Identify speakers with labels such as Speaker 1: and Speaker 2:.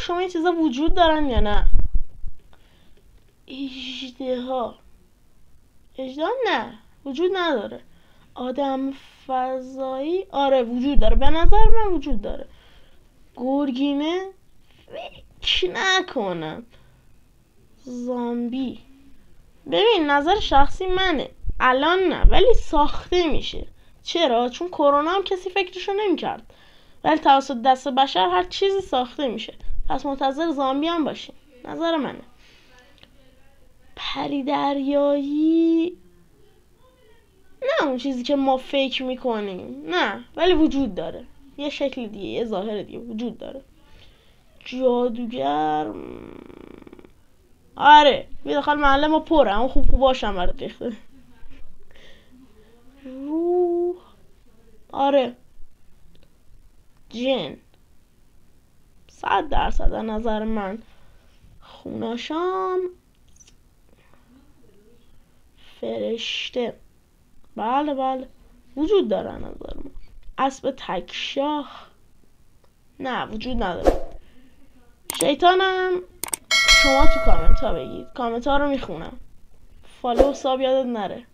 Speaker 1: شما این چیزا وجود دارن یا نه؟ اژدها نه وجود نداره. آدم فضایی آره وجود داره، به نظر من وجود داره. گرگینه فکر نکنم. زامبی ببین نظر شخصی منه، الان نه ولی ساخته میشه. چرا؟ چون کرونا هم کسی فکرشو نمیکرد، ولی توسط دست بشر هر چیزی ساخته میشه. پس منتظر زامبی هم باشیم، نظر منه. پری دریایی نه اون چیزی که ما فکر میکنیم، نه ولی وجود داره، یه شکل دیگه، یه ظاهر دیگه وجود داره. جادوگر آره بیا داخل محله ما پره، اما خوب باشم برات ریخته. روح آره. جن 100% از نظر من. خوناشام فرشته بله وجود داره نظر من. اسب تکشاه نه وجود نداره. شیطانم شما تو کامنت ها بگید، کامنت ها رو میخونم. فالو و ساب یادت نره.